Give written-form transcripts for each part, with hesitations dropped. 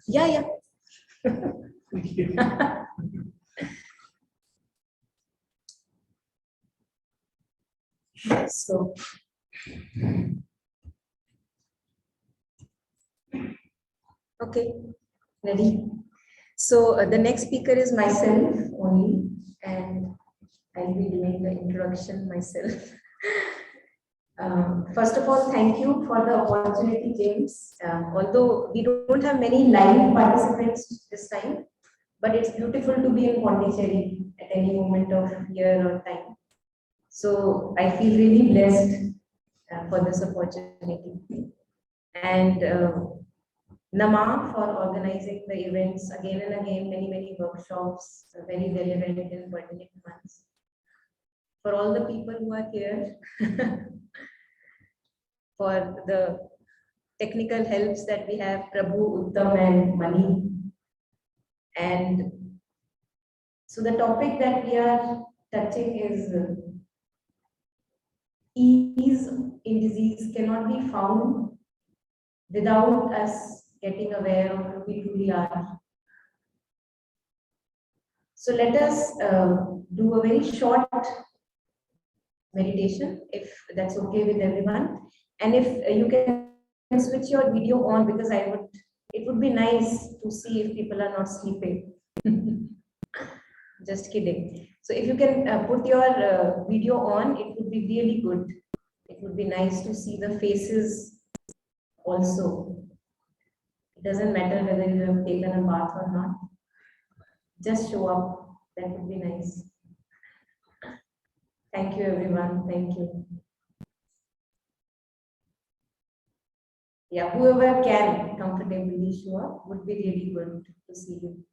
Yeah. So, okay, ready. So the next speaker is myself only, and I'll be doing the introduction myself. First of all, thank you for the opportunity, James. Although we don't have many live participants this time, but it's beautiful to be in Pondicherry at any moment of year or time. So I feel really blessed for this opportunity. And NAMAH for organizing the events again and again, many workshops, very relevant in pertinent months. For all the people who are here, for the technical helps that we have, Prabhu, Uttam and Mani. And so the topic that we are touching is ease in disease cannot be found without us getting aware of who we truly are. So let us do a very short meditation, if that's okay with everyone. And if you can switch your video on, because it would be nice to see if people are not sleeping. Just kidding. So if you can put your video on, it would be really good. It would be nice to see the faces also. It doesn't matter whether you have taken a bath or not. Just show up. That would be nice. Thank you, everyone. Thank you. Yeah, whoever can comfortably show up would be really good to see you.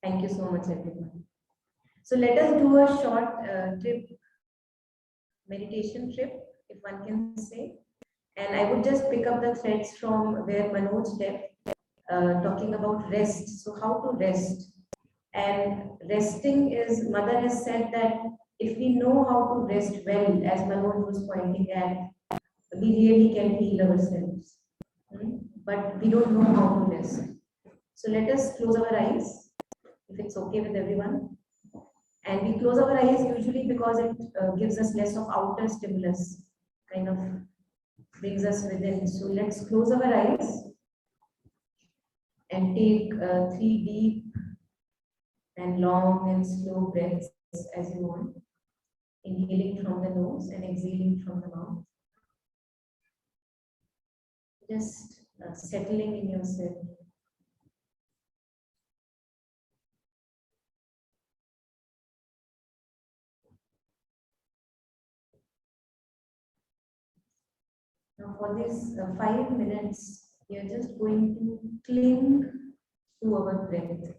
Thank you so much, everyone. So let us do a short meditation trip, if one can say. And I would just pick up the threads from where Manoj left, talking about rest. So how to rest? And resting is, Mother has said that if we know how to rest well, as Manoj was pointing at, we really can heal ourselves. But we don't know how to rest. So let us close our eyes, if it's okay with everyone. And we close our eyes usually because it gives us less of outer stimulus, kind of brings us within. So let's close our eyes and take 3 deep and long and slow breaths as you want. Inhaling from the nose and exhaling from the mouth. Just settling in yourself. Now for this 5 minutes, we are just going to cling to our breath.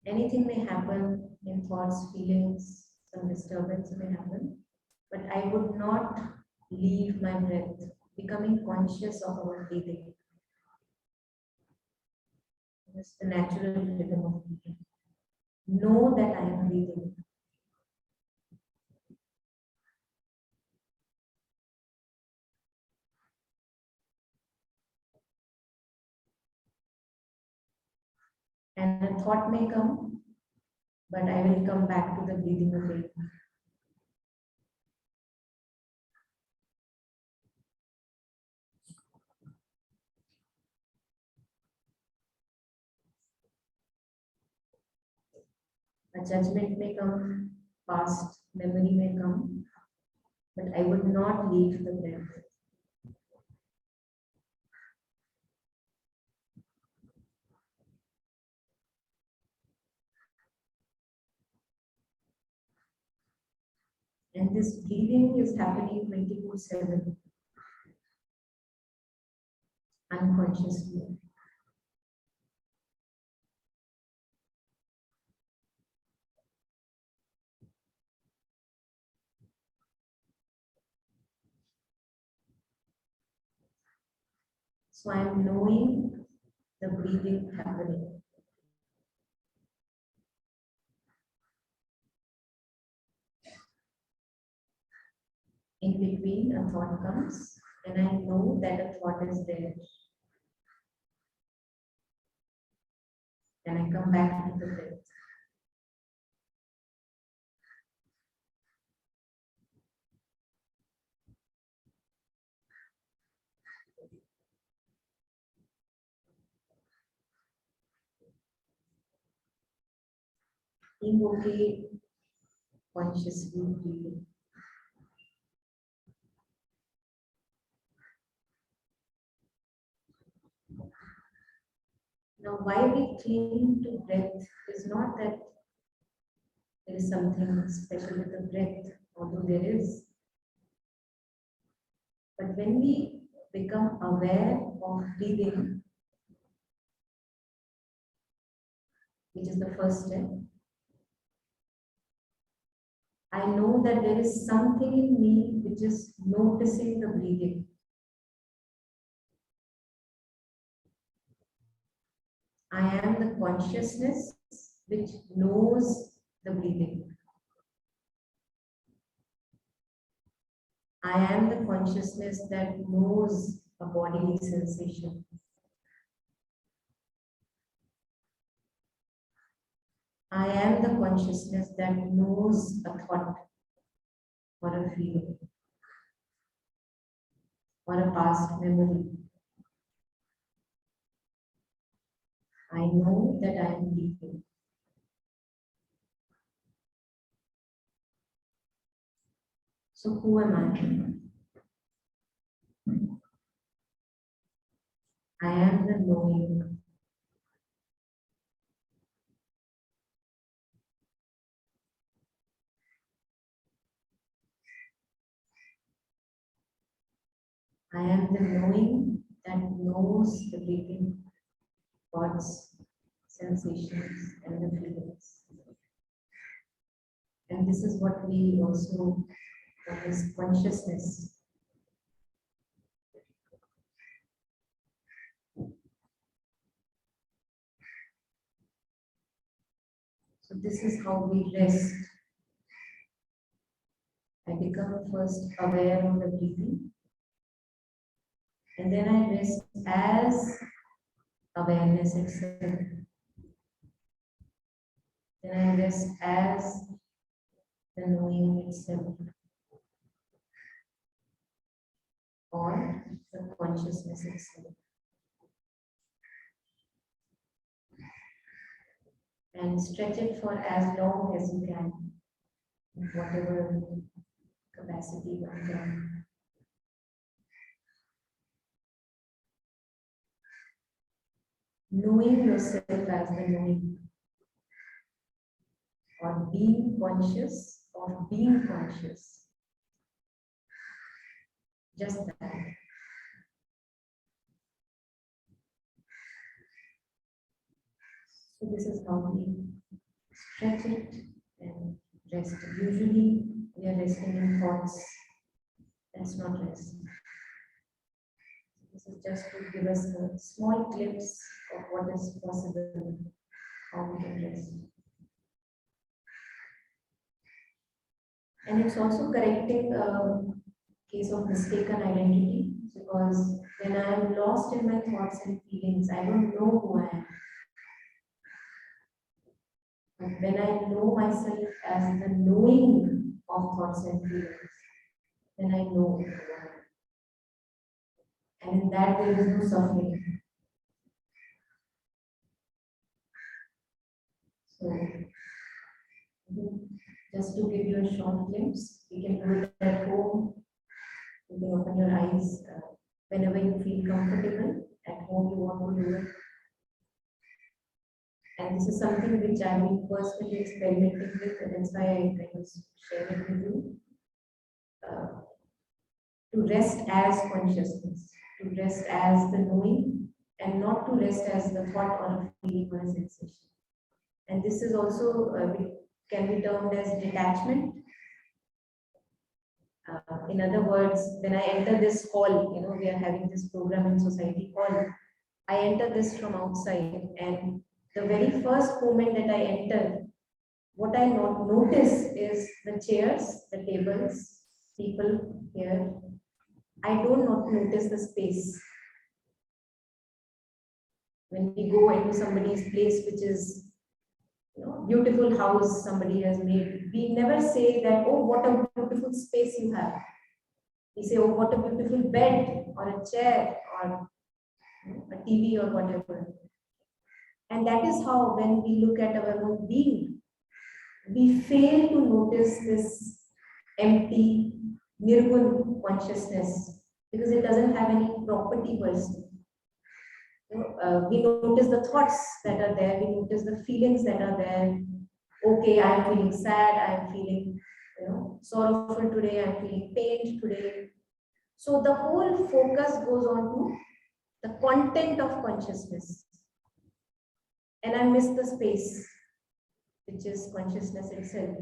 Anything may happen in thoughts, feelings, some disturbance may happen, but I would not leave my breath, becoming conscious of our breathing. Just the natural rhythm of breathing. Know that I am breathing. And a thought may come, but I will come back to the breathing again. A judgment may come, past memory may come, but I would not leave the breath. And this breathing is happening 24/7, unconsciously. So I am knowing the breathing happening. In between, a thought comes, and I know that a thought is there. And I come back to the breath. Being okay, consciously breathing. Now, why we cling to breath is not that there is something special with the breath, although there is. But when we become aware of breathing, which is the first step, I know that there is something in me which is noticing the breathing. I am the consciousness which knows the breathing. I am the consciousness that knows a bodily sensation. I am the consciousness that knows a thought or a feeling or a past memory. I know that I am breathing. So who am I? I am the knowing. I am the knowing that knows the breathing, thoughts, sensations, and the feelings. And this is what we also call as consciousness. So this is how we rest. I become first aware of the breathing, and then I rest as awareness itself. Then I rest as the knowing itself, or the consciousness itself. And stretch it for as long as you can, whatever capacity one can. Knowing yourself as the knowing, or being conscious of being conscious. Just that. So this is how we stretch it and rest. Usually we are resting in thoughts. That's not rest. This is just to give us a small glimpse of what is possible, how we can rest. And it's also correcting a case of mistaken identity, because when I am lost in my thoughts and feelings, I don't know who I am. But when I know myself as the knowing of thoughts and feelings, then I know who I am. And in that there is no suffering. So, just to give you a short glimpse, you can do it at home. You can open your eyes whenever you feel comfortable. At home, you want to do it. And this is something which I've been personally experimenting with, and that's why I kind of share it with you. To rest as consciousness, to rest as the knowing, and not to rest as the thought or a feeling or a sensation. And this is also can be termed as detachment. In other words, when I enter this hall, we are having this program in society hall. I enter this from outside, and the very first moment that I enter, what I notice is the chairs, the tables, people here, I don't not notice the space. When we go into somebody's place, which is, beautiful house somebody has made, we never say that, oh, what a beautiful space you have. We say, oh, what a beautiful bed or a chair or a TV or whatever. And that is how, when we look at our own being, we fail to notice this empty, nirgun consciousness, because it doesn't have any property per se. We notice the thoughts that are there, we notice the feelings that are there. Okay, I am feeling sad, I am feeling sorrowful today, I am feeling pained today. So the whole focus goes on to the content of consciousness. And I miss the space, which is consciousness itself.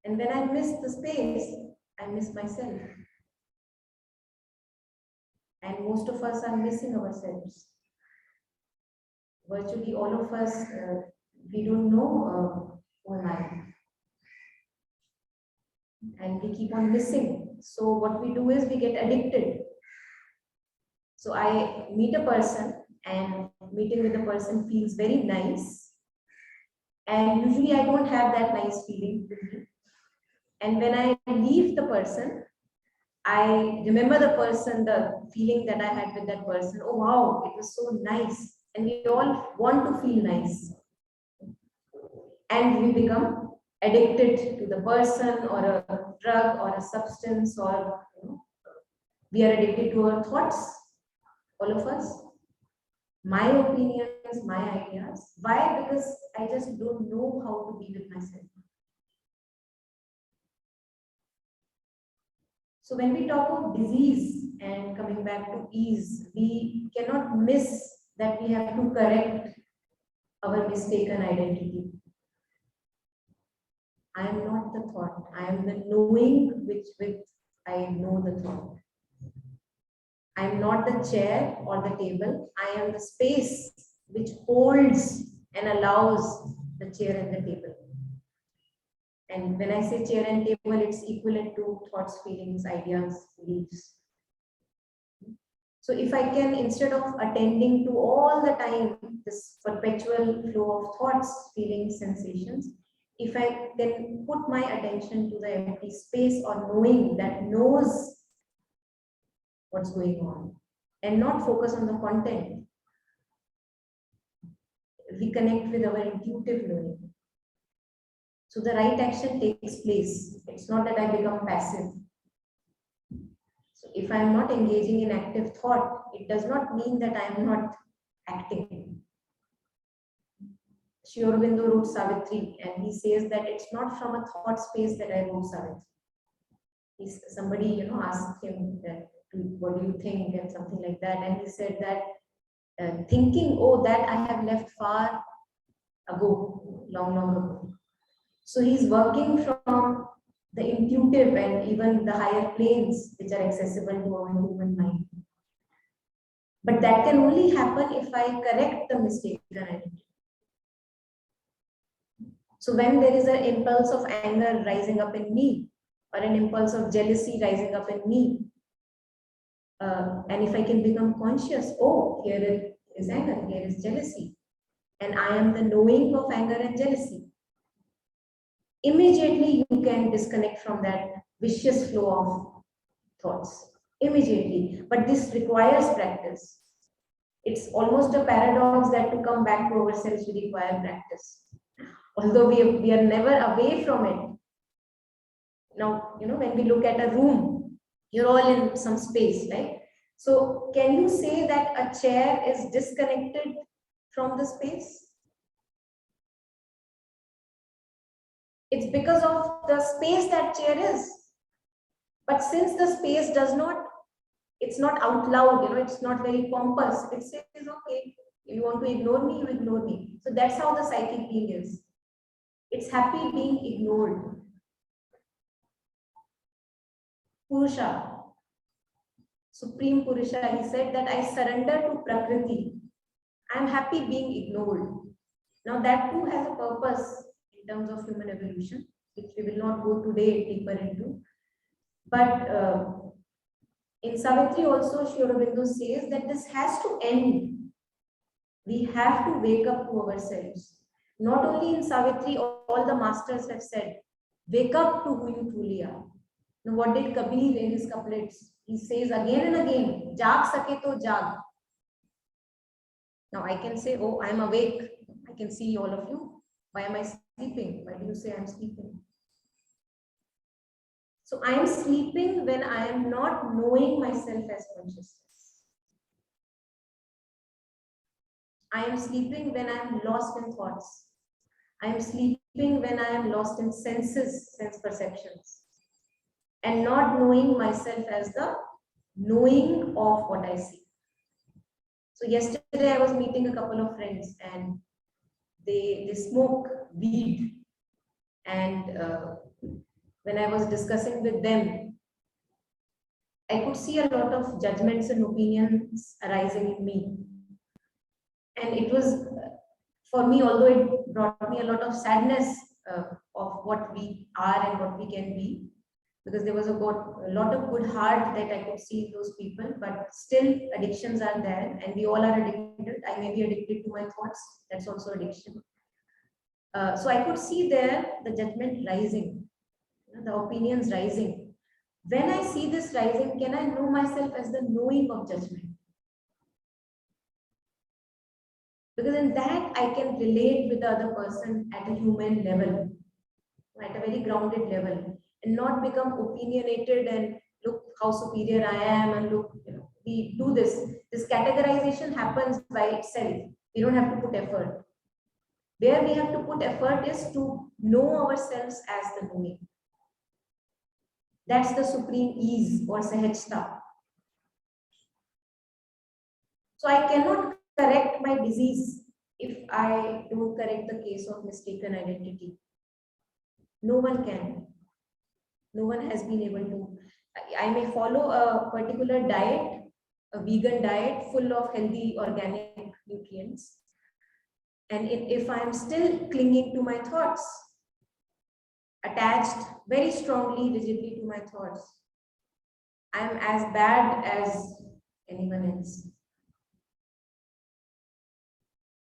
And when I miss the space, I miss myself. And most of us are missing ourselves. Virtually all of us, we don't know who am I. And we keep on missing. So what we do is we get addicted. So I meet a person, and meeting with the person feels very nice. And usually I don't have that nice feeling with me. And when I leave the person, I remember the person, the feeling that I had with that person. Oh wow, it was so nice. And we all want to feel nice. And we become addicted to the person or a drug or a substance, or we are addicted to our thoughts, all of us. My opinions, my ideas. Why? Because I just don't know how to be with myself. So when we talk of disease and coming back to ease, we cannot miss that we have to correct our mistaken identity. I am not the thought. I am the knowing with I know the thought. I am not the chair or the table. I am the space which holds and allows the chair and the table. And when I say chair and table, it's equivalent to thoughts, feelings, ideas, beliefs. So if I can, instead of attending to all the time this perpetual flow of thoughts, feelings, sensations, if I can put my attention to the empty space or knowing that knows what's going on and not focus on the content, we connect with our intuitive knowing. So the right action takes place. It's not that I become passive. So if I'm not engaging in active thought, it does not mean that I'm not acting. Sri Aurobindo wrote Savitri, and he says that it's not from a thought space that I wrote Savitri. Somebody, asked him that, what do you think, and something like that, and he said that thinking, oh, that I have left far ago, long ago. So he's working from the intuitive and even the higher planes which are accessible to our human mind. But that can only happen if I correct the mistaken identity. So when there is an impulse of anger rising up in me, or an impulse of jealousy rising up in me, and if I can become conscious, oh, here is anger, here is jealousy, and I am the knowing of anger and jealousy, immediately you can disconnect from that vicious flow of thoughts. Immediately. But this requires practice. It's almost a paradox that to come back to ourselves we require practice. Although we are never away from it. Now, when we look at a room, you're all in some space, right? So can you say that a chair is disconnected from the space? It's because of the space that chair is. But since the space it's not out loud, it's not very pompous. It says, okay, you want to ignore me, you ignore me. So that's how the psychic being is. It's happy being ignored. Purusha, Supreme Purusha, he said that I surrender to Prakriti. I am happy being ignored. Now that too has a purpose in terms of human evolution, which we will not go today deeper into. But in Savitri also, Sri Aurobindo says that this has to end. We have to wake up to ourselves. Not only in Savitri, all the masters have said, wake up to who you truly are. Now, what did Kabir in his couplets? He says again and again, "Jag sake to jag." Now I can say, oh, I'm awake. I can see all of you. Why am I sleeping? Why do you say I'm sleeping? So I am sleeping when I am not knowing myself as consciousness. I am sleeping when I am lost in thoughts. I am sleeping when I am lost in senses, sense perceptions, and not knowing myself as the knowing of what I see. So yesterday I was meeting a couple of friends and they smoke weed, and when I was discussing with them, I could see a lot of judgments and opinions arising in me. And it was, for me, although it brought me a lot of sadness of what we are and what we can be, because there was a lot of good heart that I could see in those people, but still addictions are there and we all are addicted. I may be addicted to my thoughts, that's also addiction. So I could see there the judgment rising, the opinions rising. When I see this rising, can I know myself as the knowing of judgment? Because in that I can relate with the other person at a human level, at a very grounded level, and not become opinionated and look how superior I am, and look, we do this. This categorization happens by itself. We don't have to put effort. Where we have to put effort is to know ourselves as the knowing. That's the supreme ease or sahajta. So I cannot correct my disease if I don't correct the case of mistaken identity. No one can. No one has been able to. I may follow a particular diet, a vegan diet full of healthy organic nutrients. And if I'm still clinging to my thoughts, attached very strongly, rigidly to my thoughts, I'm as bad as anyone else.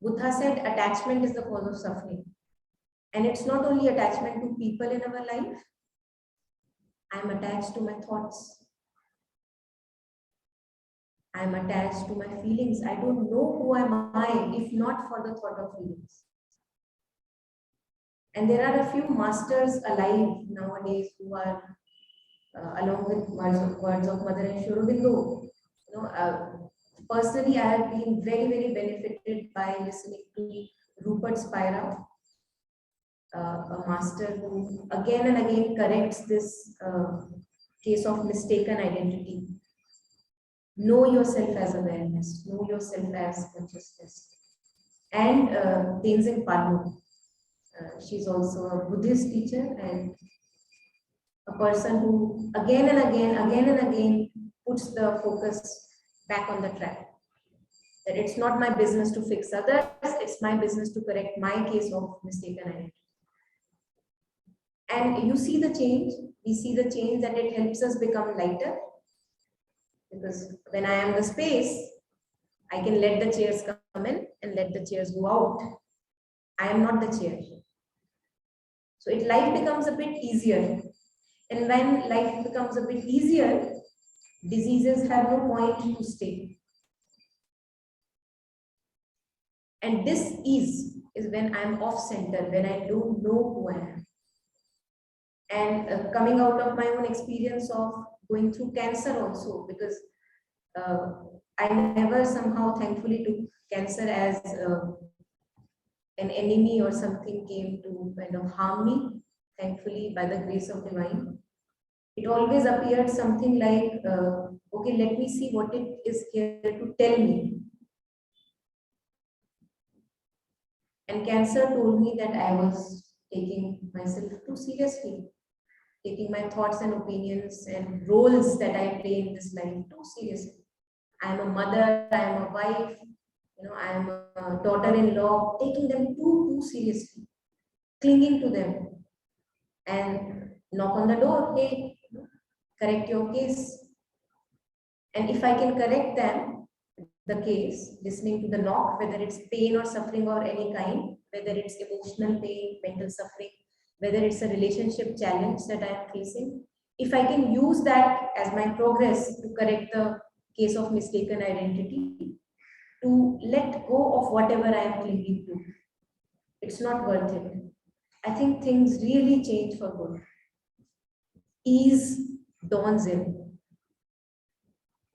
Buddha said attachment is the cause of suffering. And it's not only attachment to people in our life. I'm attached to my thoughts. I'm attached to my feelings. I don't know who am I if not for the thought of feelings. And there are a few masters alive nowadays who are, along with words of Mother and Sri Aurobindo. Personally, I have been very, very benefited by listening to Rupert Spira, a master who again and again corrects this case of mistaken identity. Know yourself as awareness, know yourself as consciousness. And Tenzin Palmo, she's also a Buddhist teacher and a person who again and again puts the focus back on the track. That it's not my business to fix others, it's my business to correct my case of mistaken identity. And you see the change, we see the change that it helps us become lighter. Because when I am the space, I can let the chairs come in and let the chairs go out. I am not the chair. So life becomes a bit easier. And when life becomes a bit easier, diseases have no point to stay. And this is when I'm off center, when I don't know who I am. And coming out of my own experience of going through cancer also, because I never somehow thankfully took cancer as an enemy or something came to kind of harm me, thankfully by the grace of divine. It always appeared something like, okay, let me see what it is here to tell me. And cancer told me that I was taking myself too seriously, taking my thoughts and opinions and roles that I play in this life too seriously. I am a mother, I am a wife, I am a daughter-in-law, taking them too seriously, clinging to them, and knock on the door, hey, correct your case. And if I can correct them, the case, listening to the knock, whether it's pain or suffering or any kind, whether it's emotional pain, mental suffering, whether it's a relationship challenge that I am facing, if I can use that as my progress to correct the case of mistaken identity, to let go of whatever I am clinging to, it's not worth it. I think things really change for good. Ease dawns in.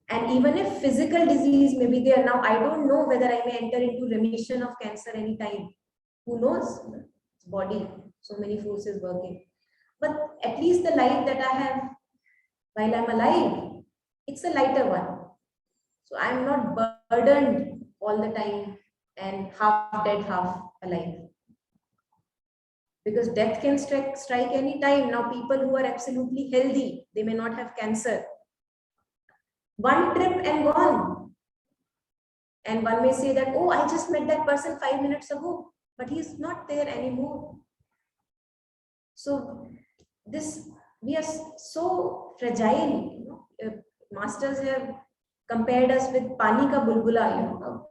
And even if physical disease may be there now, I don't know whether I may enter into remission of cancer anytime. Who knows? It's body, so many forces working. But at least the life that I have while I'm alive, it's a lighter one. So I'm not burdened all the time and half dead, half alive. Because death can strike any time. Now, people who are absolutely healthy, they may not have cancer. One trip and gone. And one may say that, oh, I just met that person 5 minutes ago, but he's not there anymore. So we are so fragile. Masters have compared us with pani ka bulbula,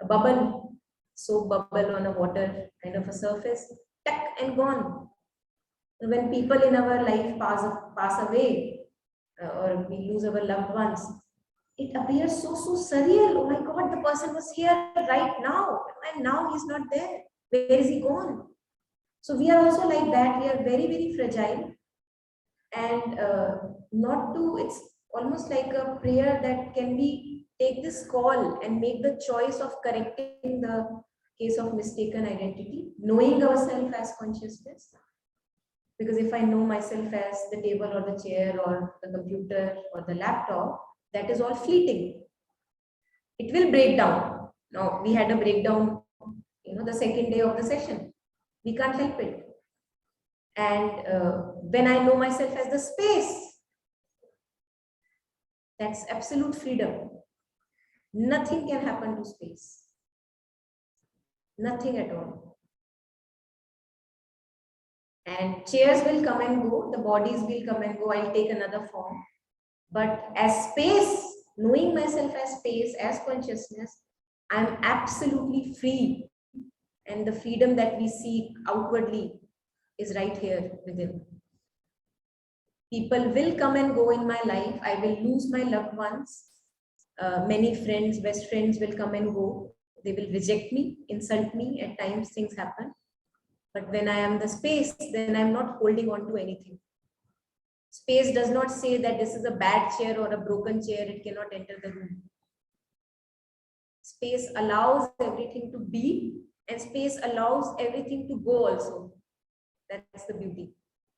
a bubble, soap bubble on a water kind of a surface, tuck and gone. When people in our life pass away, or we lose our loved ones, it appears so surreal. Oh my God, the person was here right now, and now he's not there. Where is he gone? So we are also like that. We are very fragile, and it's almost like a prayer that can we take this call and make the choice of correcting the case of mistaken identity, knowing ourselves as consciousness. Because if I know myself as the table or the chair or the computer or the laptop, that is all fleeting. It will break down. Now, we had a breakdown, the second day of the session. We can't help it. And when I know myself as the space, that's absolute freedom. Nothing can happen to space. Nothing at all. And chairs will come and go, the bodies will come and go, I'll take another form. But as space, knowing myself as space, as consciousness, I'm absolutely free. And the freedom that we seek outwardly is right here within. People will come and go in my life. I will lose my loved ones. Many friends, best friends will come and go. They will reject me, insult me. At times things happen. But when I am the space, then I'm not holding on to anything. Space does not say that this is a bad chair or a broken chair, it cannot enter the room. Space allows everything to be, and space allows everything to go also. That's the beauty.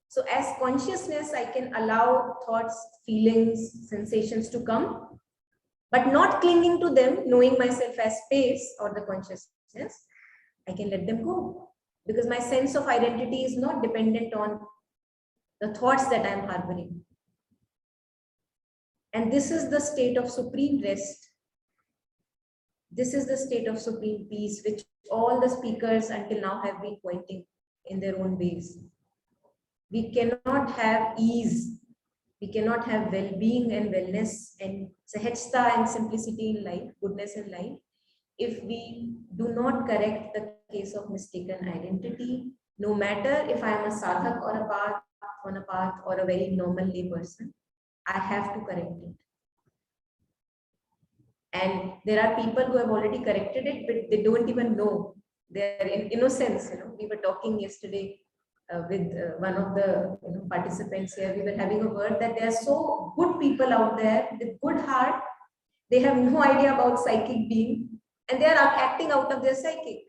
So as consciousness, I can allow thoughts, feelings, sensations to come, but not clinging to them, knowing myself as space or the consciousness, I can let them go. Because my sense of identity is not dependent on the thoughts that I am harboring. And this is the state of supreme rest. This is the state of supreme peace, which all the speakers until now have been pointing in their own ways. We cannot have ease. We cannot have well-being and wellness and sahajta and simplicity in life, goodness in life, if we do not correct the case of mistaken identity, no matter if I am a sadhak or a path on a path or a very normal lay person, I have to correct it. And there are people who have already corrected it, but they don't even know. They are in innocence. We were talking yesterday with one of the participants here. We were having a word that there are so good people out there with good heart. They have no idea about psychic being, and they are acting out of their psychic.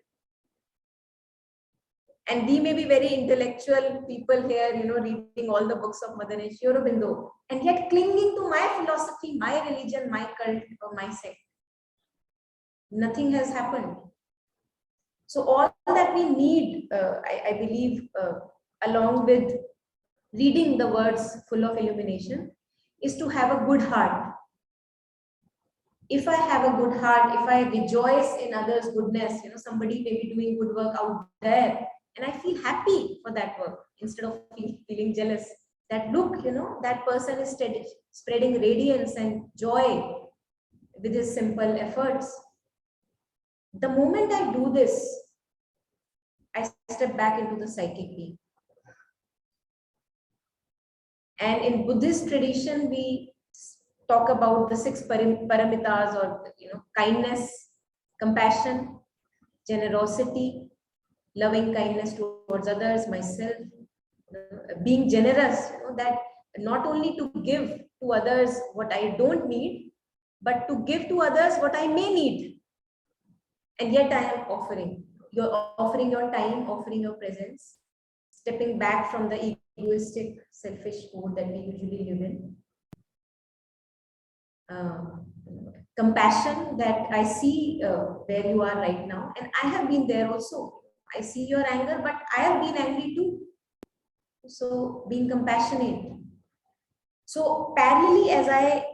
And we may be very intellectual people here, reading all the books of Mother Sri Aurobindo, and yet clinging to my philosophy, my religion, my cult, or my sect. Nothing has happened. So all that we need, I believe, along with reading the words full of illumination, is to have a good heart. If I have a good heart, if I rejoice in others' goodness, somebody may be doing good work out there, and I feel happy for that work instead of feeling jealous. that look, that person is spreading radiance and joy with his simple efforts. The moment I do this, I step back into the psychic being. And in Buddhist tradition, we talk about the 6 paramitas, or kindness, compassion, generosity, loving kindness towards others, myself, being generous, that not only to give to others what I don't need, but to give to others what I may need. And yet I am offering. You're offering your time, offering your presence, stepping back from the egoistic, selfish mode that we usually live in. Compassion, that I see where you are right now, and I have been there also. I see your anger, but I have been angry too. So being compassionate. So parallelly, as I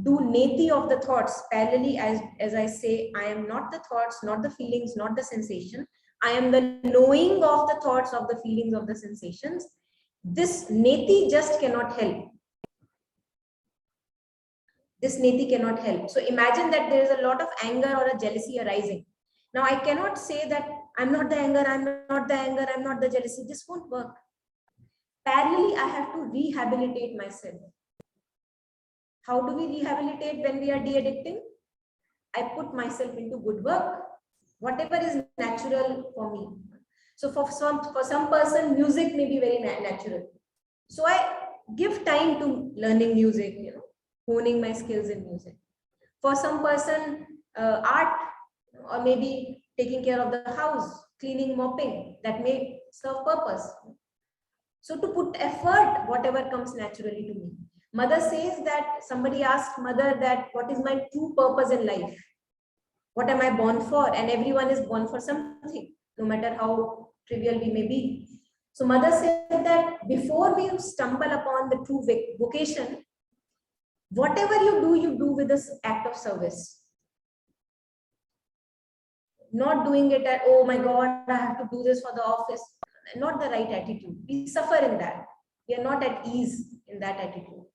do neti of the thoughts, parallelly as I say, I am not the thoughts, not the feelings, not the sensation. I am the knowing of the thoughts, of the feelings, of the sensations. This neti just cannot help. This neti cannot help. So imagine that there is a lot of anger or a jealousy arising. Now I cannot say that I'm not the anger, I'm not the anger, I'm not the jealousy. This won't work. Parallelly, I have to rehabilitate myself. How do we rehabilitate when we are de-addicting? I put myself into good work, whatever is natural for me. So for some person, music may be very natural. So I give time to learning music, honing my skills in music. For some person, art, or maybe taking care of the house, cleaning, mopping, that may serve purpose. So to put effort, whatever comes naturally to me. Mother says that, somebody asked mother that, what is my true purpose in life? What am I born for? And everyone is born for something, no matter how trivial we may be. So mother said that before we stumble upon the true vocation, whatever you do with this act of service. Not doing it at, oh my God, I have to do this for the office. Not the right attitude. We suffer in that. We are not at ease in that attitude.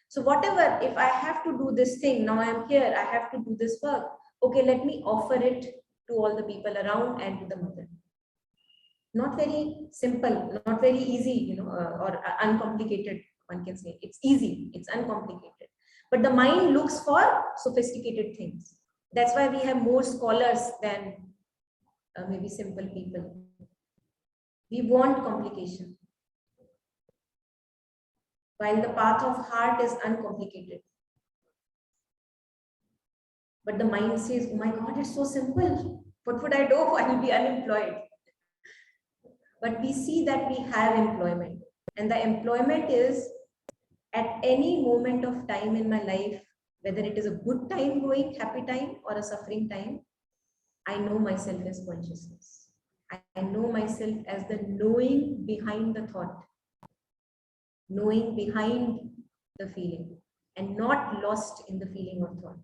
So whatever, if I have to do this thing, now I am here, I have to do this work. Okay, let me offer it to all the people around and to the mother. Not very simple, not very easy, or uncomplicated, one can say. It's easy, it's uncomplicated. But the mind looks for sophisticated things. That's why we have more scholars than maybe simple people. We want complication. While the path of heart is uncomplicated. But the mind says, oh my God, it's so simple. What would I do? I will be unemployed. But we see that we have employment. And the employment is at any moment of time in my life, whether it is a good time going, happy time, or a suffering time, I know myself as consciousness. I know myself as the knowing behind the thought, knowing behind the feeling, and not lost in the feeling or thought.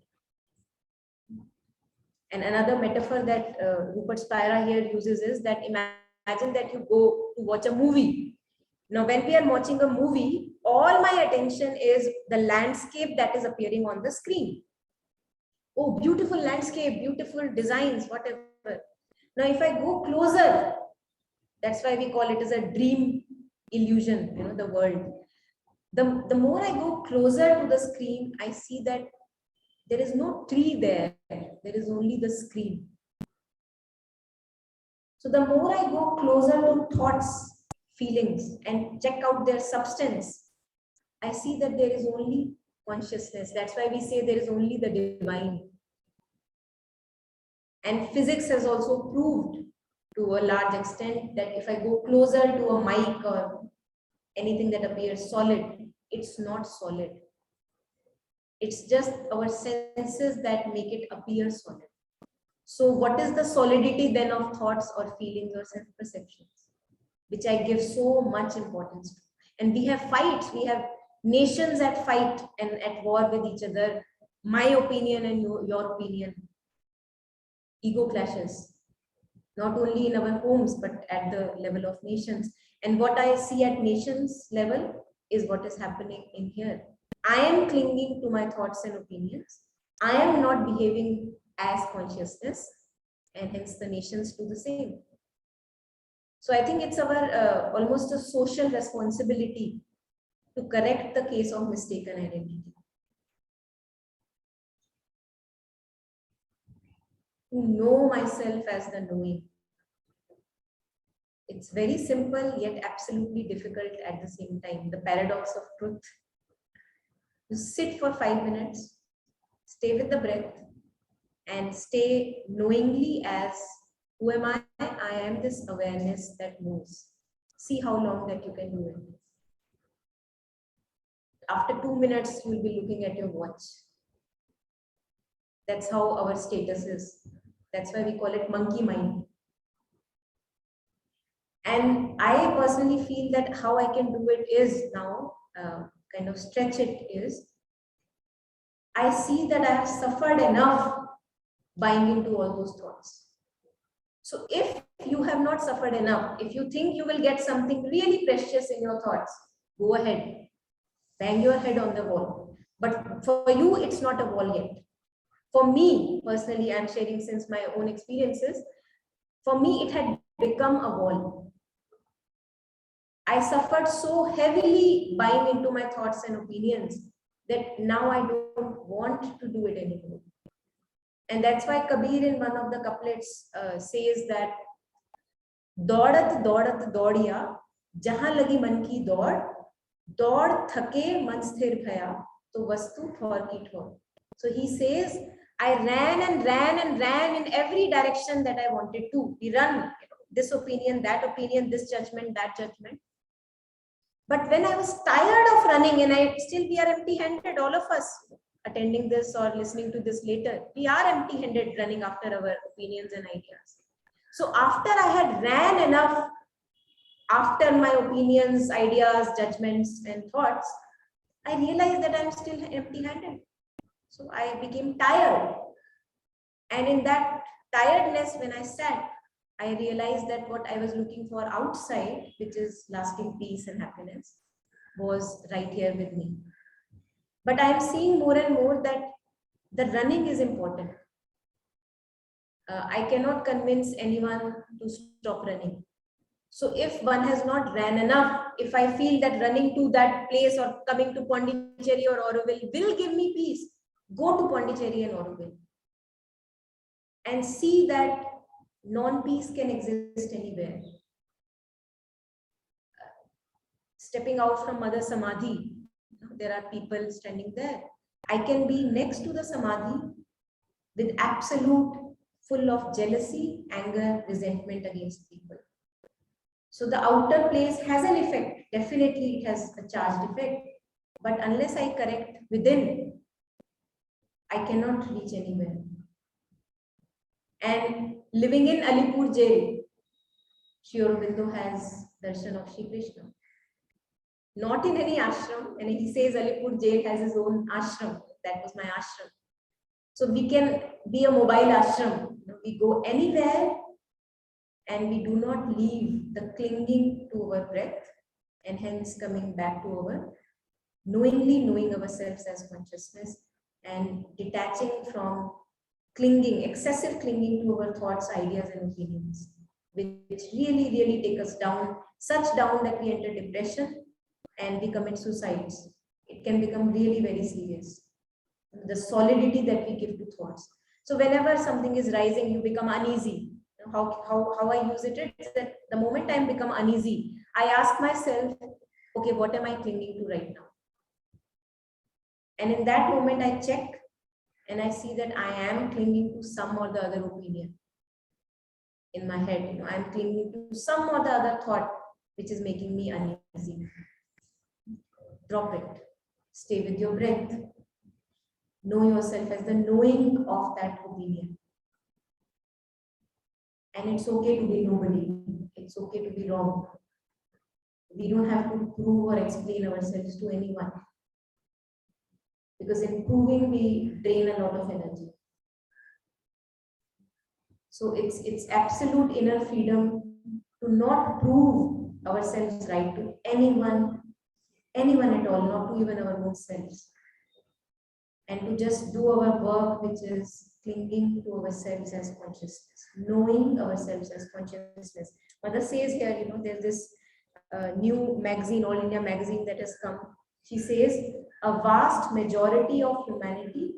And another metaphor that Rupert Spira here uses is that, imagine that you go to watch a movie. Now, when we are watching a movie, all my attention is the landscape that is appearing on the screen. Oh, beautiful landscape, beautiful designs, whatever. Now, if I go closer, that's why we call it as a dream illusion, the world. The more I go closer to the screen, I see that there is no tree there. There is only the screen. So the more I go closer to thoughts, feelings, and check out their substance, I see that there is only consciousness. That's why we say there is only the divine. And physics has also proved to a large extent that if I go closer to a mic or anything that appears solid, it's not solid. It's just our senses that make it appear solid. So what is the solidity then of thoughts or feelings or self-perceptions, which I give so much importance to? And we have fights, we have nations at fight and at war with each other. My opinion and your opinion. Ego clashes, not only in our homes, but at the level of nations. And what I see at nations level is what is happening in here. I am clinging to my thoughts and opinions. I am not behaving as consciousness, and hence the nations do the same. So I think it's our almost a social responsibility to correct the case of mistaken identity. To know myself as the knowing. It's very simple yet absolutely difficult at the same time. The paradox of truth. You sit for 5 minutes, stay with the breath, and stay knowingly as who am I? I am this awareness that moves. See how long that you can do it. After 2 minutes, you will be looking at your watch. That's how our status is. That's why we call it monkey mind. And I personally feel that how I can do it is now, kind of stretch it is, I see that I have suffered enough buying into all those thoughts. So if you have not suffered enough, if you think you will get something really precious in your thoughts, go ahead, bang your head on the wall. But for you, it's not a wall yet. For me, personally, I'm sharing since my own experiences, for me, it had become a wall. I suffered so heavily buying into my thoughts and opinions that now I don't want to do it anymore. And that's why Kabir in one of the couplets says that Daudat daudat daudiya, jahan lagi man ki daud thake man sthir bhaya, to vastu thor ki thor. So he says, I ran and ran and ran in every direction that I wanted to. We run this opinion, this judgment, that judgment. But when I was tired of running, and we are empty-handed, all of us attending this or listening to this later, we are empty-handed running after our opinions and ideas. So after I had ran enough, after my opinions, ideas, judgments, and thoughts, I realized that I'm still empty-handed. So I became tired. And in that tiredness, when I sat, I realized that what I was looking for outside, which is lasting peace and happiness, was right here with me. But I am seeing more and more that the running is important. I cannot convince anyone to stop running. So if one has not ran enough, if I feel that running to that place or coming to Pondicherry or Aurobindo will give me peace, go to Pondicherry and Aurobindo and see that non-peace can exist anywhere. Stepping out from Mother Samadhi, there are people standing there. I can be next to the Samadhi with absolute full of jealousy, anger, resentment against people. So the outer place has an effect. Definitely it has a charged effect. But unless I correct within, I cannot reach anywhere. And living in Alipur jail, Sri Aurobindo has darshan of Shri Krishna. Not in any ashram, and he says Alipur jail has his own ashram. That was my ashram. So we can be a mobile ashram. We go anywhere and we do not leave the clinging to our breath, and hence coming back to our knowingly knowing ourselves as consciousness and detaching from clinging, excessive clinging to our thoughts, ideas, and opinions, which really, really take us down, such down that we enter depression and we commit suicides. It can become really very serious. The solidity that we give to thoughts. So whenever something is rising, you become uneasy. How I use it is that the moment I become uneasy, I ask myself, okay, what am I clinging to right now? And in that moment, I check and I see that I am clinging to some or the other opinion in my head. I'm clinging to some or the other thought which is making me uneasy. Drop it. Stay with your breath. Know yourself as the knowing of that opinion. And it's okay to be nobody. It's okay to be wrong. We don't have to prove or explain ourselves to anyone. Because in proving, we drain a lot of energy. So it's absolute inner freedom to not prove ourselves right to anyone anyone at all, not to even our own selves, and to just do our work, which is clinging to ourselves as consciousness, knowing ourselves as consciousness. Mother says here, there's this new magazine, All India magazine, that has come. She says a vast majority of humanity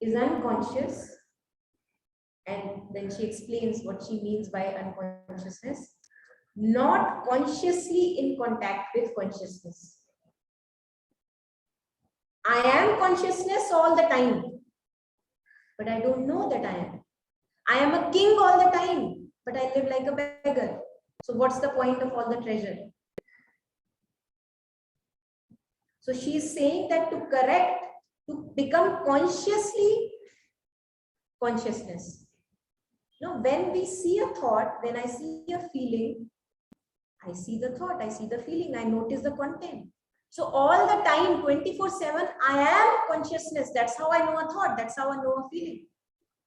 is unconscious, and then she explains what she means by unconsciousness: not consciously in contact with consciousness. I am consciousness all the time, but I don't know that I am. I am a king all the time, but I live like a beggar. So what's the point of all the treasure? So she's saying that to become consciously consciousness. When we see a thought, when I see a feeling, I see the thought, I see the feeling, I notice the content. So all the time, 24/7, I am consciousness. That's how I know a thought. That's how I know a feeling.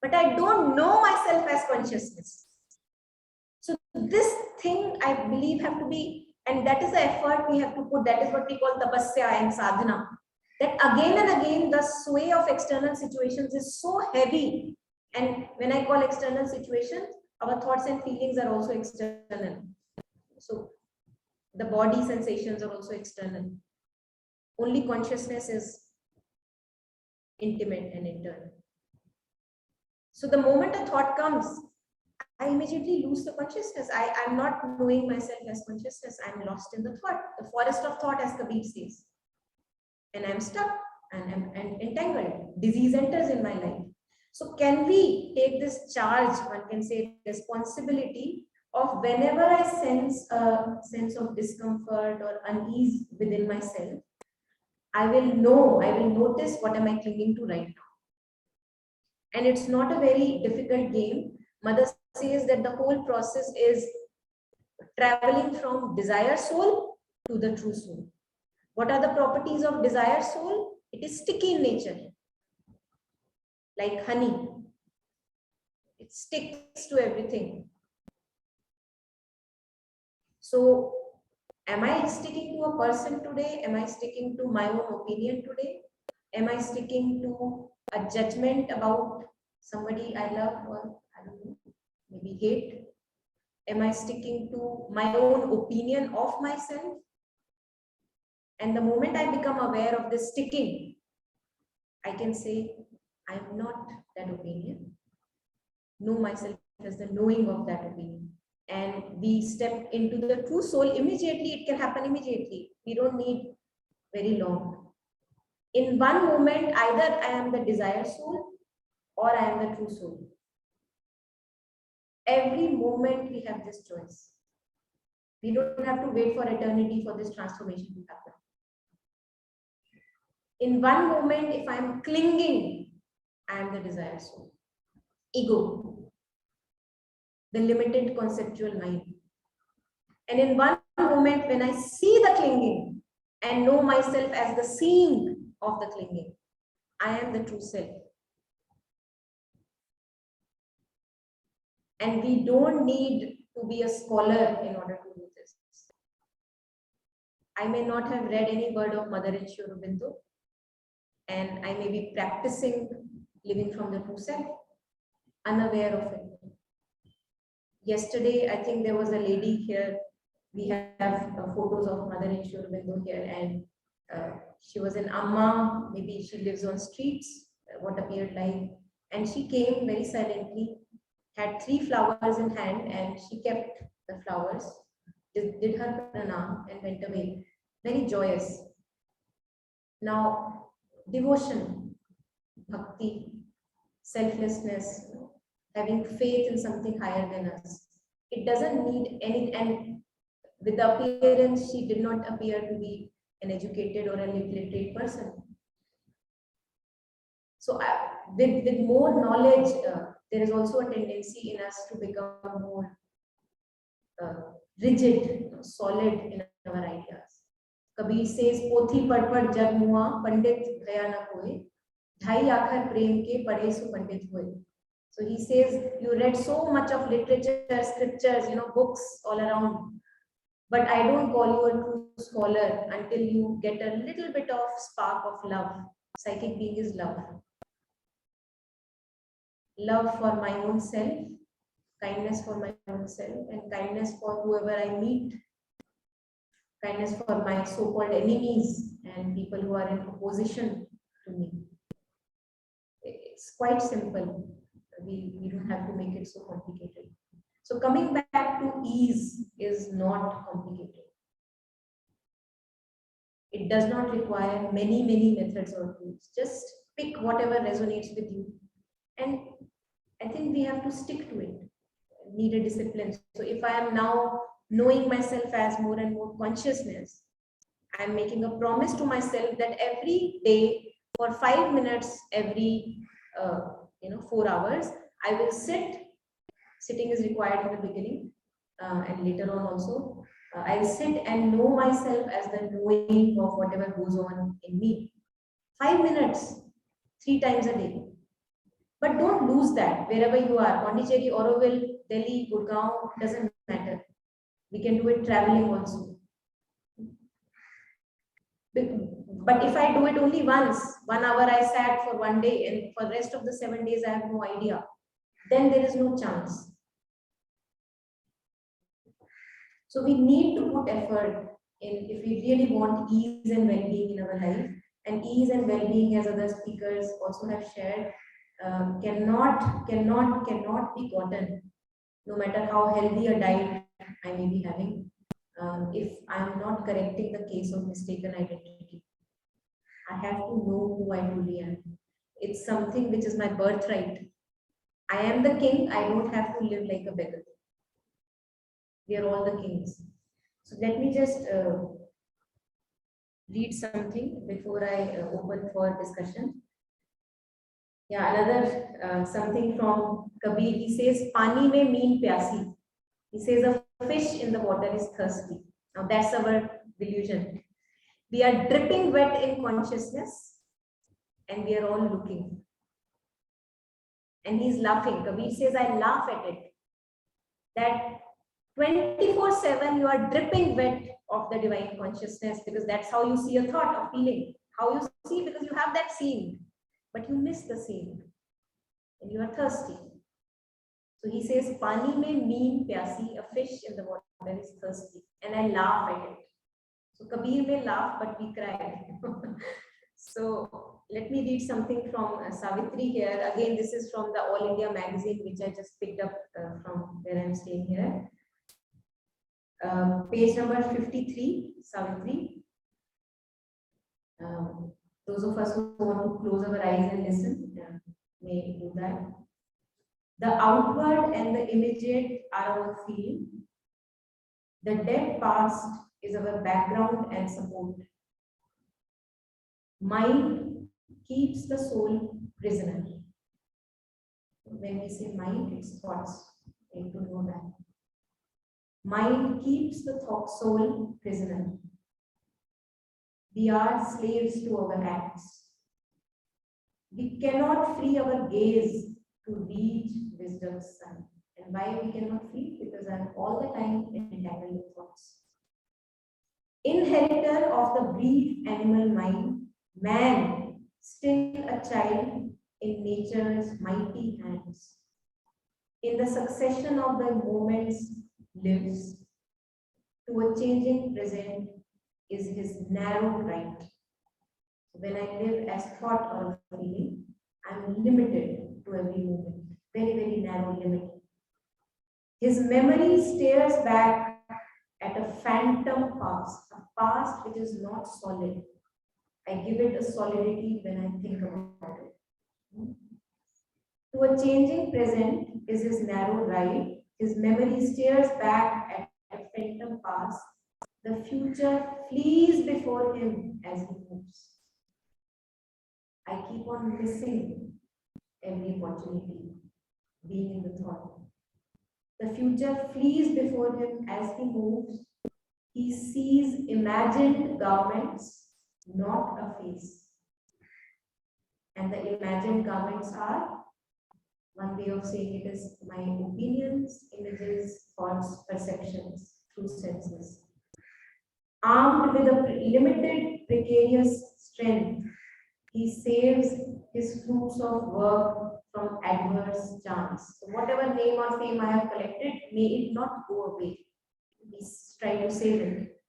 But I don't know myself as consciousness. So this thing, I believe, have to be, and that is the effort we have to put. That is what we call tapasya and sadhana. That again and again, the sway of external situations is so heavy. And when I call external situations, our thoughts and feelings are also external. So the body sensations are also external. Only consciousness is intimate and internal. So the moment a thought comes, I immediately lose the consciousness. I'm not knowing myself as consciousness. I'm lost in the thought, the forest of thought, as Kabir says. And I'm stuck and I'm entangled. Disease enters in my life. So can we take this charge, one can say responsibility, of whenever I sense a sense of discomfort or unease within myself, I will notice what am I clinging to right now. And it's not a very difficult game. Mother says that the whole process is traveling from desire soul to the true soul. What are the properties of desire soul? It is sticky in nature, like honey. It sticks to everything. So am I sticking to a person today? Am I sticking to my own opinion today? Am I sticking to a judgment about somebody I love, or I don't know, maybe hate? Am I sticking to my own opinion of myself? And the moment I become aware of this sticking, I can say, I am not that opinion. Know myself as the knowing of that opinion. And we step into the true soul immediately. It can happen immediately. We don't need very long. In one moment, either I am the desire soul or I am the true soul. Every moment we have this choice. We don't have to wait for eternity for this transformation to happen. In one moment, if I am clinging, I am the desire soul. Ego, the limited conceptual mind. And in one moment, when I see the clinging and know myself as the seeing of the clinging, I am the true self. And we don't need to be a scholar in order to do this. I may not have read any word of Mother and Sri Aurobindo, and I may be practicing living from the true self, unaware of it. Yesterday, I think there was a lady here. We have photos of Mother and Sri Aurobindo here, and she was an Amma. Maybe she lives on streets, what appeared like. And she came very silently, had 3 flowers in hand, and she kept the flowers, did her pranam, and went away, very joyous. Now, devotion, bhakti, selflessness, having faith in something higher than us. It doesn't need any, and with the appearance, she did not appear to be an educated or a literate person. So with more knowledge, there is also a tendency in us to become more rigid, solid in our ideas. Kabir says, "Pothi pad pad jag mua, pandit gaya na koi, dhai aakhar prem ke pade su pandit hue." So he says, you read so much of literature, scriptures, books all around, But I don't call you a true scholar until you get a little bit of spark of love. Psychic being is love. Love for my own self, kindness for my own self, and kindness for whoever I meet, kindness for my so-called enemies and people who are in opposition to me. It's quite simple. We don't have to make it so complicated. So coming back to ease is not complicated. It does not require many methods or tools. Just pick whatever resonates with you. And I think we have to stick to it. Need a discipline. So if I am now knowing myself as more and more consciousness, I am making a promise to myself that every day for 5 minutes, every 4 hours, I will sit. Sitting is required in the beginning and later on also. I'll sit and know myself as the knowing of whatever goes on in me. 5 minutes, 3 times a day. But don't lose that wherever you are. Pondicherry, Aurobindo, Delhi, Gurgaon, doesn't matter. We can do it traveling also. But if I do it only once, 1 hour I sat for 1 day and for the rest of the 7 days I have no idea, then there is no chance. So we need to put effort in if we really want ease and well-being in our life. And ease and well-being, as other speakers also have shared, cannot be gotten, no matter how healthy a diet I may be having, if I'm not correcting the case of mistaken identity. I have to know who I truly am. It's something which is my birthright. I am the king. I don't have to live like a beggar. We are all the kings. So let me just read something before I open for discussion. Yeah, another something from Kabir. He says, "Pani mein mean pyasi." He says, "A fish in the water is thirsty." Now that's our delusion. We are dripping wet in consciousness, and we are all looking. And he's laughing. Kabir says, "I laugh at it." That 24/7 you are dripping wet of the divine consciousness, because that's how you see a thought or feeling. How you see, because you have that scene, but you miss the scene and you are thirsty. So he says, "Pani mein mean pyasi," a fish in the water is thirsty, and I laugh at it. So Kabir may laugh, but we cry. So let me read something from Savitri here. Again, this is from the All India magazine, which I just picked up from where I'm staying here. Page number 53, Savitri. Those of us who want to close our eyes and listen may do that. The outward and the immediate are our field. The dead past is our background and support. Mind keeps the soul prisoner. When we say mind, it's thoughts. You need to know that. Mind keeps the soul prisoner. We are slaves to our acts. We cannot free our gaze to reach wisdom's sun. And why we cannot free? Because I'm all the time entangled with thoughts. Inheritor of the brief animal mind, man, still a child in nature's mighty hands. In the succession of the moments lives, to a changing present is his narrow right. When I live as thought or feeling, I'm limited to every moment, very narrow limit. His memory stares back at a phantom past, a past which is not solid. I give it a solidity when I think about it. To a changing present is his narrow right. His memory stares back at a phantom past. The future flees before him as he moves. I keep on missing every opportunity, being in the thought. The future flees before him as he moves. He sees imagined garments, not a face. And the imagined garments are, one way of saying it is my opinions, images, thoughts, perceptions through senses. Armed with a limited precarious strength, he saves his fruits of work from adverse chance. So whatever name or fame I have collected, may it not go away. He's trying to save it.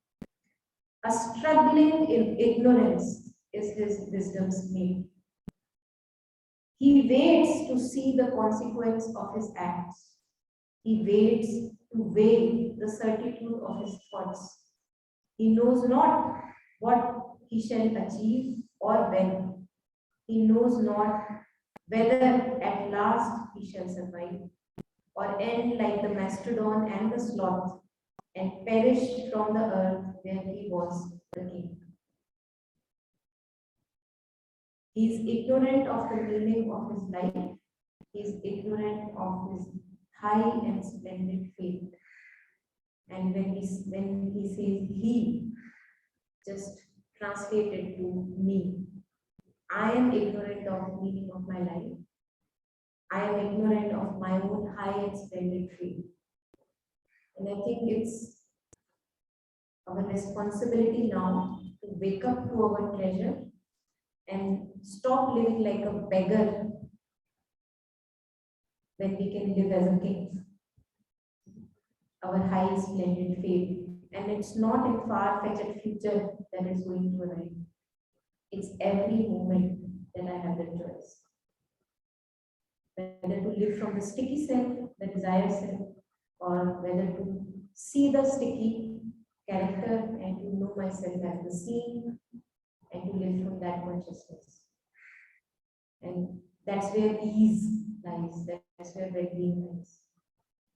A struggling in ignorance is his wisdom's name. He waits to see the consequence of his acts. He waits to weigh the certitude of his thoughts. He knows not what he shall achieve or when. He knows not whether at last he shall survive or end like the mastodon and the sloth and perish from the earth where he was the king. He is ignorant of the meaning of his life. He is ignorant of his high and splendid fate. And when he says he, just translated to me, I am ignorant of the meaning of my life. I am ignorant of my own high and splendid fate. And I think it's our responsibility now to wake up to our treasure and stop living like a beggar when we can live as a king. Our high splendid fate. And it's not in far-fetched future that is going to arrive. It's every moment that I have the choice. Whether to live from the sticky self, the desire self, or whether to see the sticky character and to know myself as the seen and to live from that consciousness. And that's where ease lies, that's where well-being lies.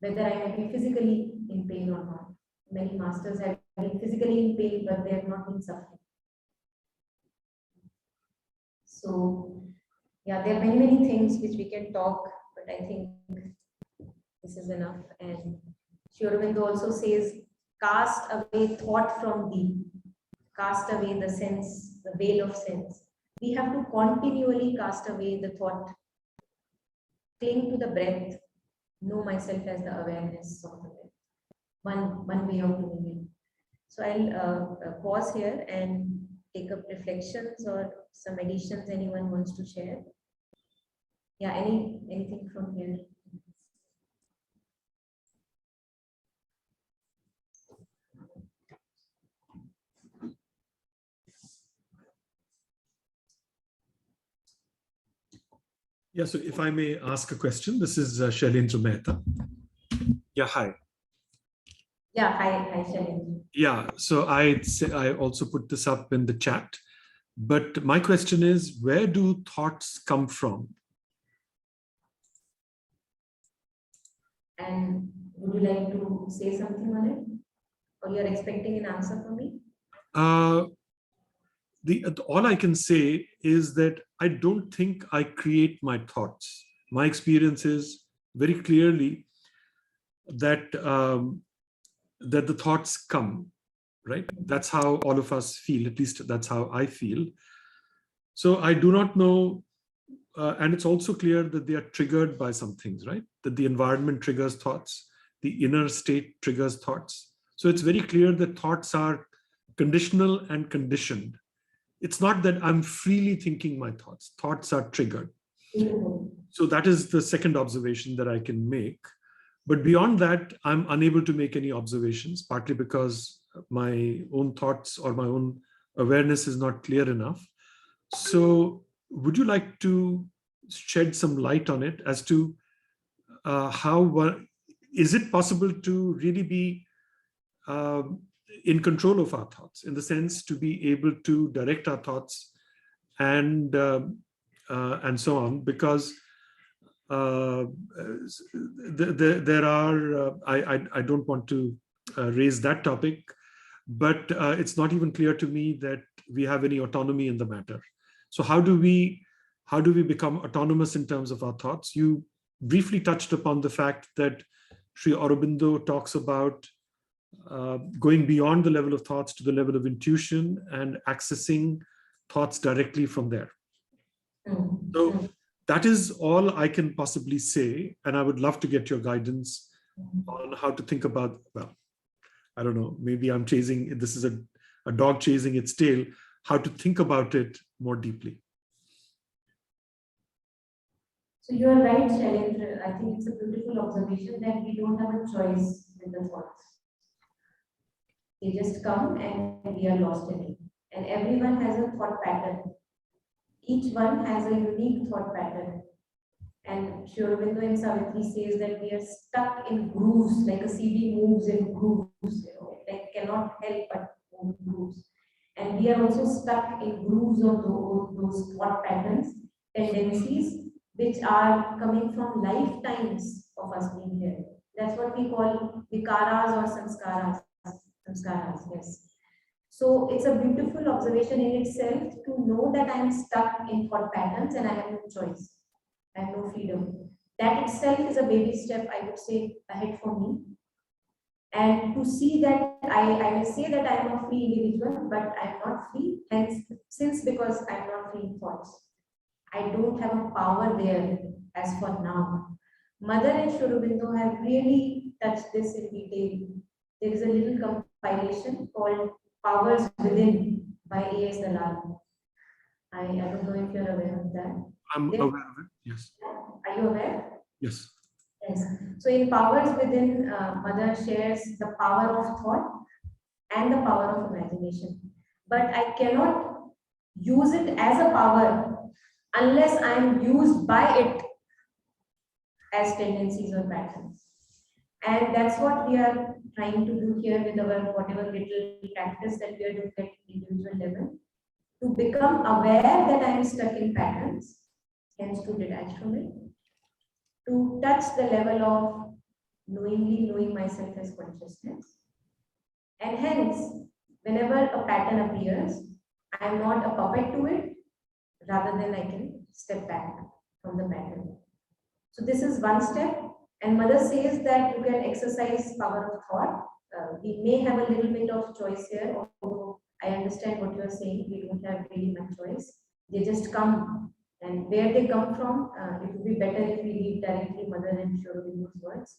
Whether I may be physically in pain or not. Many masters have been physically in pain, but they have not been suffering. So, yeah, there are many things which we can talk, but I think this is enough. And Sri Aurobindo also says, cast away thought from thee, cast away the sense, the veil of sense. We have to continually cast away the thought, cling to the breath, know myself as the awareness of the breath. One way of doing it. So I'll pause here and take up reflections or some additions anyone wants to share. Yeah, anything from here? Yeah, so if I may ask a question, this is Shailendra Mehta. Yeah, hi. Yeah, hi Shailendra. Yeah, so I also put this up in the chat, but my question is, where do thoughts come from? And would you like to say something on it? Or you're expecting an answer from me? All I can say is that I don't think I create my thoughts. My experience is very clearly that that the thoughts come, right? That's how all of us feel, at least that's how I feel. So I do not know, and it's also clear that they are triggered by some things, right? That the environment triggers thoughts, the inner state triggers thoughts. So it's very clear that thoughts are conditional and conditioned. It's not that I'm freely thinking my thoughts. Thoughts are triggered. So that is the second observation that I can make. But beyond that, I'm unable to make any observations, partly because my own thoughts or my own awareness is not clear enough. So would you like to shed some light on it as to is it possible to really be in control of our thoughts, in the sense to be able to direct our thoughts and so on? Because there are, I don't want to raise that topic, but it's not even clear to me that we have any autonomy in the matter. So how do we become autonomous in terms of our thoughts? You briefly touched upon the fact that Sri Aurobindo talks about going beyond the level of thoughts to the level of intuition and accessing thoughts directly from there. So that is all I can possibly say, and I would love to get your guidance on how to think about, well, I don't know, maybe I'm chasing, this is a dog chasing its tail, how to think about it more deeply. So you are right, Shailendra. I think it's a beautiful observation that we don't have a choice with the thoughts. They just come and we are lost in it. And everyone has a thought pattern. Each one has a unique thought pattern. And Sri Aurobindo in Savitri says that we are stuck in grooves, like a CD moves in grooves, it cannot help but move grooves. And we are also stuck in grooves of those thought patterns, tendencies, which are coming from lifetimes of us being here. That's what we call vikaras or samskaras. Samskaras, yes. So it's a beautiful observation in itself to know that I am stuck in thought patterns and I have no choice. I have no freedom. That itself is a baby step, I would say, ahead for me. And to see that I may say that I am a free individual, but I am not free. Hence, since because I am not free in thoughts, I don't have a power there as for now. Mother and Sri Aurobindo have really touched this in detail. There is a little compilation called Powers Within by A.S. Dalal. I don't know if you're aware of that. I'm aware of it, yes. Are you aware? Yes. Yes. So in Powers Within, Mother shares the power of thought and the power of imagination. But I cannot use it as a power unless I am used by it as tendencies or patterns. And that's what we are trying to do here with our whatever little practice that we are doing at individual level, to become aware that I am stuck in patterns, hence to detach from it, to touch the level of knowingly knowing myself as consciousness. And hence, whenever a pattern appears, I am not a puppet to it, rather than I can step back from the pattern. So this is one step. And Mother says that you can exercise power of thought. We may have a little bit of choice here, although I understand what you are saying. We don't have really much choice. They just come. And where they come from, it would be better if we read directly Mother and Sri Aurobindo's words.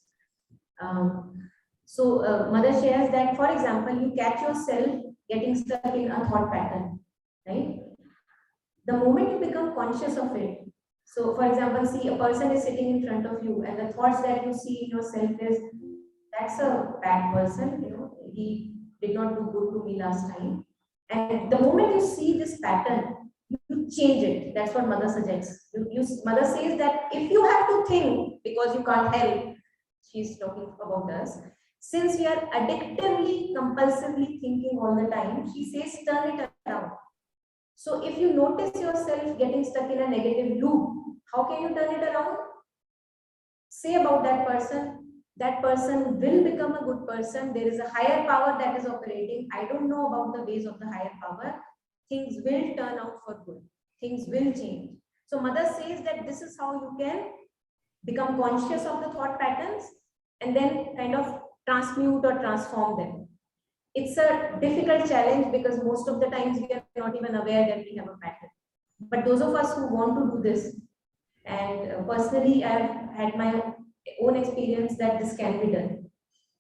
Mother shares that, for example, you catch yourself getting stuck in a thought pattern, right? The moment you become conscious of it, so for example, see a person is sitting in front of you and the thoughts that you see in yourself is, that's a bad person, he did not do good to me last time. And the moment you see this pattern, you change it. That's what Mother suggests. Mother says that if you have to think because you can't help, she's talking about us, since we are addictively, compulsively thinking all the time, she says turn it around. So if you notice yourself getting stuck in a negative loop, how can you turn it around? Say about that person will become a good person. There is a higher power that is operating. I don't know about the ways of the higher power. Things will turn out for good. Things will change. So Mother says that this is how you can become conscious of the thought patterns and then kind of transmute or transform them. It's a difficult challenge because most of the times we are not even aware that we have a pattern. But those of us who want to do this, and personally I've had my own experience that this can be done.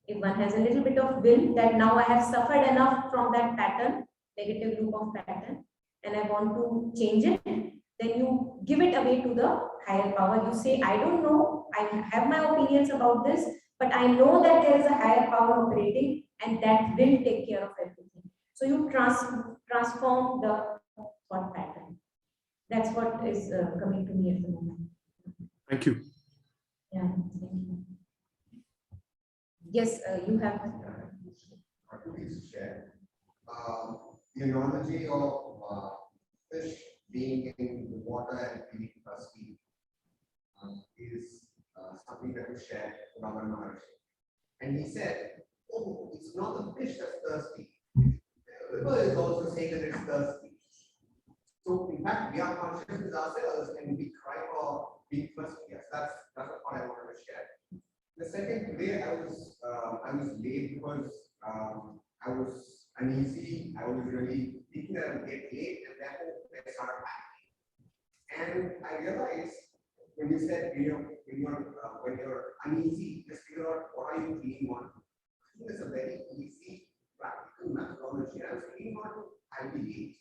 If one has a little bit of will that now I have suffered enough from that pattern, negative loop of pattern, and I want to change it, then you give it away to the higher power. You say, I don't know, I have my opinions about this, but I know that there is a higher power operating and that will take care of everything. So you transform the thought pattern. That's what is coming to me at the moment. Thank you. Yeah, thank you. Yes, you have. Please share. The analogy of fish being in the water and being thirsty is something that was shared by Ramana Maharshi. And he said, oh, it's not the fish that's thirsty. The river is also saying that it's thirsty. So in fact, we are conscious with ourselves and we cry for being thirsty. Yes, that's the part I wanted to share. The second, today I was late because I was uneasy. I was really thinking that I would get late, and therefore I started panicking. And I realized when you said when you're uneasy, just figure out what are you feeling on. I think it's a very easy practical methodology technology. I was feeding on IB8.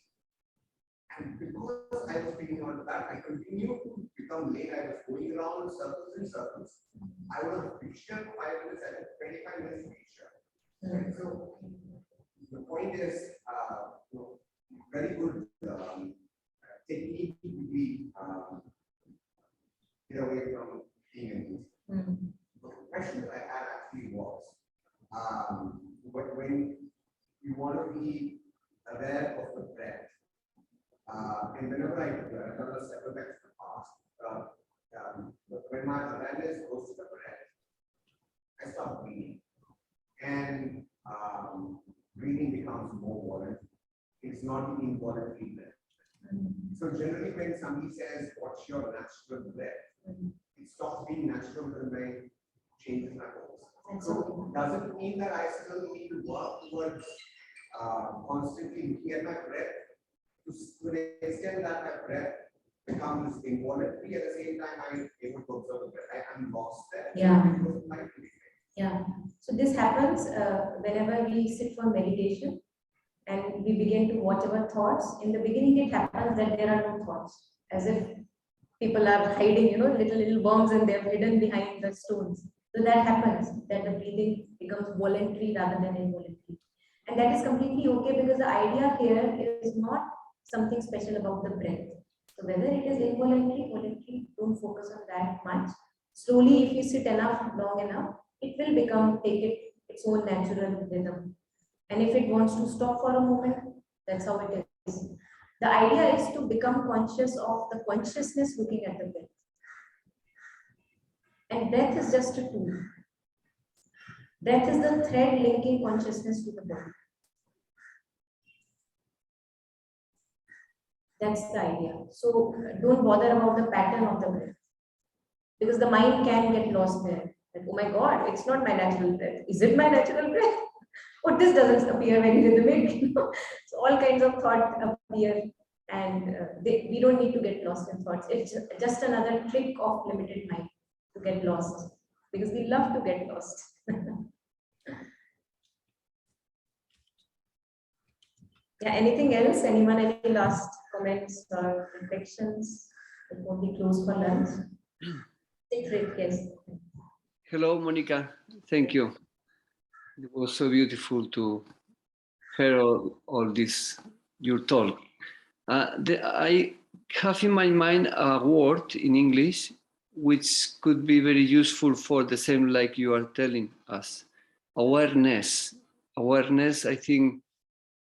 And because I was feeding on that, I continued to become late. I was going around circles and circles. I was a fixture for 5 minutes and a 25 minutes fixture. Right? So the point is, very good technique to be get away from being in this. The question that I had actually was, when you want to be aware of the breath, and whenever I've done a several times in the past, when my awareness goes to the breath, I start breathing, and breathing becomes more voluntary. It's not an involuntary breath. So generally, when somebody says, "What's your natural breath?" it stops being natural when I change my focus. So does it mean that I still need to work towards constantly looking at my breath to the extent that my breath becomes involuntary? At the same time, I'm able to observe the breath. I'm lost there. Yeah. So this happens whenever we sit for meditation and we begin to watch our thoughts. In the beginning, it happens that there are no thoughts, as if people are hiding, little worms, and they're hidden behind the stones. So that happens, that the breathing becomes voluntary rather than involuntary. And that is completely okay, because the idea here is not something special about the breath. So whether it is involuntary, voluntary, don't focus on that much. Slowly, if you sit long enough, it will take its own natural rhythm. And if it wants to stop for a moment, that's how it is. The idea is to become conscious of the consciousness looking at the breath. And breath is just a tool. Breath is the thread linking consciousness to the body. That's the idea. So don't bother about the pattern of the breath, because the mind can get lost there. Like, oh my God, it's not my natural breath. Is it my natural breath? Oh, this doesn't appear very rhythmic. So all kinds of thoughts appear, and we don't need to get lost in thoughts. It's just another trick of limited mind to get lost, because we love to get lost. Yeah, anything else? Anyone, any last comments or reflections before we close for lunch? Secret, yes. Hello, Monica. Thank you. It was so beautiful to hear all this, your talk. I have in my mind a word in English which could be very useful for the same like you are telling us. Awareness. Awareness, I think,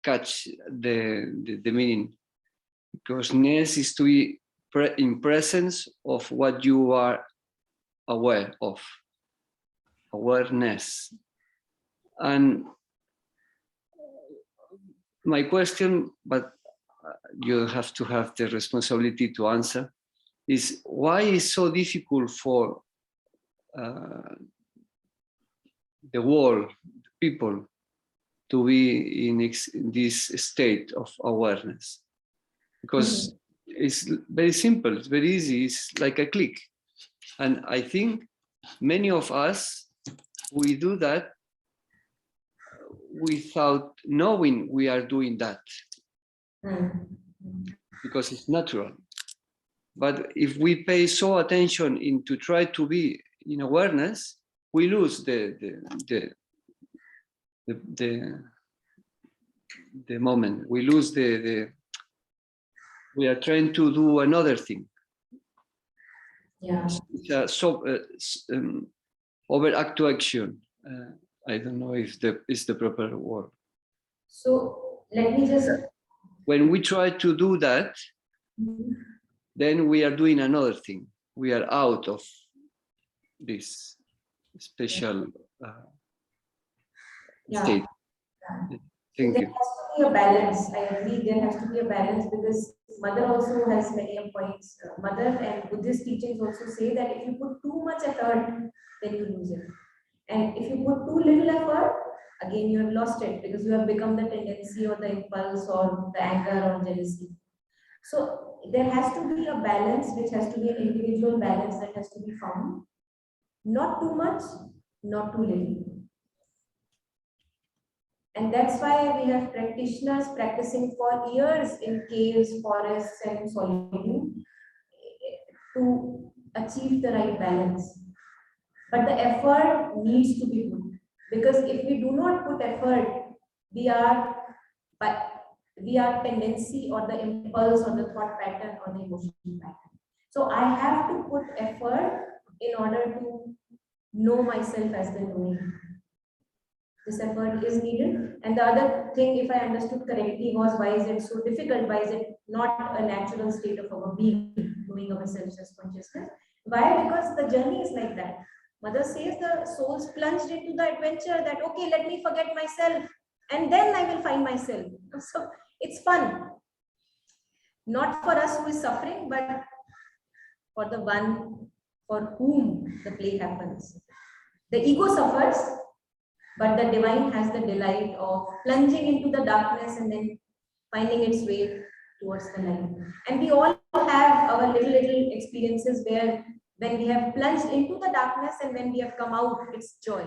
catch the meaning. Because ness is to be in presence of what you are aware of. Awareness. And my question, but you have to have the responsibility to answer, is why is so difficult for the world, people, to be in this state of awareness? Because it's very simple, it's very easy, it's like a click. And I think many of us, we do that without knowing we are doing that, because it's natural. But if we pay so attention into try to be in awareness, we lose the moment. We lose we are trying to do another thing. Yeah. It's overact to action. I don't know if is the proper word. So let me just. When we try to do that, then we are doing another thing. We are out of this special state. Thank There you. has to be a balance. I agree, there has to be a balance, because Mother also has many points. Mother and Buddhist teachings also say that if you put too much effort, then you lose it. And if you put too little effort, again you have lost it, because you have become the tendency or the impulse or the anger or jealousy. So there has to be a balance, which has to be an individual balance that has to be found. Not too much, not too little. And that's why we have practitioners practicing for years in caves, forests, and solitude to achieve the right balance. But the effort needs to be put, because if we do not put effort, we are tendency or the impulse or the thought pattern or the emotion pattern. So I have to put effort in order to know myself as the knowing. This effort is needed. And the other thing, if I understood correctly, was why is it so difficult? Why is it not a natural state of our being, knowing ourselves as consciousness? Why? Because the journey is like that. Mother says the soul's plunged into the adventure that, okay, let me forget myself and then I will find myself. So it's fun. Not for us who is suffering, but for the one for whom the play happens. The ego suffers, but the divine has the delight of plunging into the darkness and then finding its way towards the light. And we all have our little experiences where when we have plunged into the darkness and when we have come out, it's joy.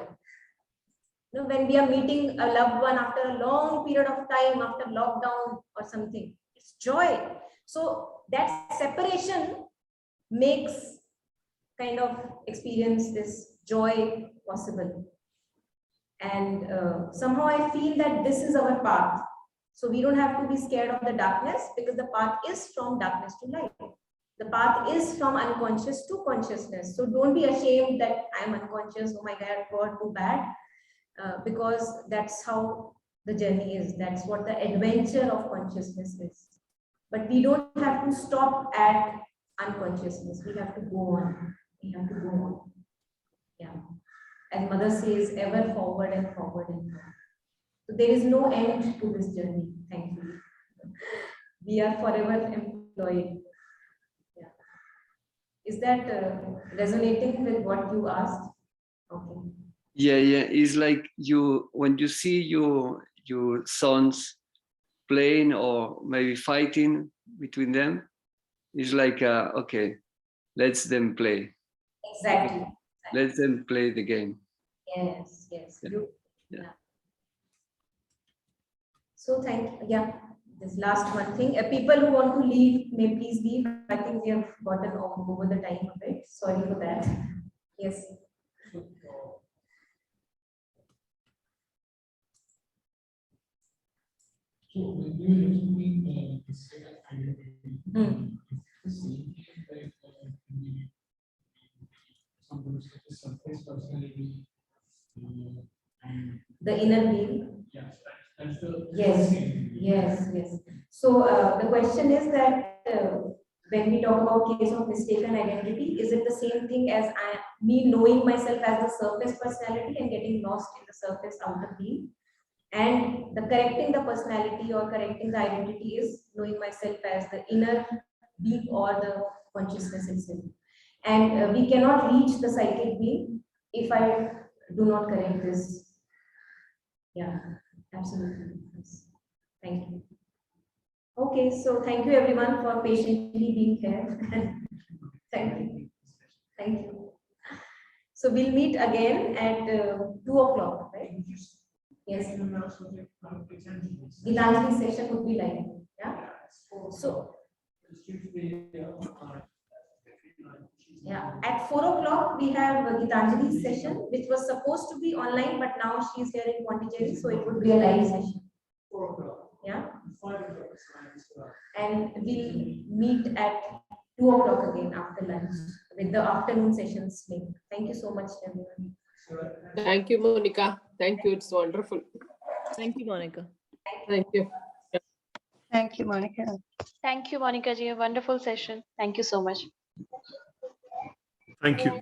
You know, when we are meeting a loved one after a long period of time, after lockdown or something, it's joy. So that separation makes kind of experience this joy possible. And somehow I feel that this is our path. So we don't have to be scared of the darkness, because the path is from darkness to light. The path is from unconscious to consciousness. So don't be ashamed that I'm unconscious, oh my God, too bad. Because that's how the journey is. That's what the adventure of consciousness is. But we don't have to stop at unconsciousness. We have to go on. We have to go on. Yeah. As Mother says, ever forward and forward and forward. So there is no end to this journey, thankfully. We are forever employed. Yeah. Is that resonating with what you asked? Okay. Yeah. It's like when you see your sons playing or maybe fighting between them, it's like okay, let them play. Exactly. Let them play the game. Yes. Yeah. Yeah. So this last one thing. People who want to leave may please leave. I think we have gotten over the time a bit. Sorry for that. Yes. So when you are doing this identity, the same thing like some groups such as surface personality and The inner being. yeah, that's the Yes. So the question is that when we talk about case of mistaken identity, is it the same thing as me knowing myself as the surface personality and getting lost in the surface outer being? And the correcting the personality or correcting the identity is knowing myself as the inner being or the consciousness itself. And we cannot reach the psychic being if I do not correct this. Yeah, absolutely. Yes. Thank you. Okay, so thank you everyone for patiently being here. Thank you. Thank you. So we'll meet again at 2 o'clock, right? Yes. Gitanjali session would be live. Yeah. So yeah, at 4 o'clock we have Gitanjali's session, which was supposed to be online, but now she's here in Pondicherry, so it would be a live session. 4 o'clock. Yeah. 5 o'clock. And we'll meet at 2 o'clock again after lunch with the afternoon sessions link. Thank you so much, everyone. Thank you, Monica. Thank you. It's wonderful. Thank you, Monica. Thank you. Thank you, Monica. Thank you, Monica ji. A wonderful session. Thank you so much. Thank you.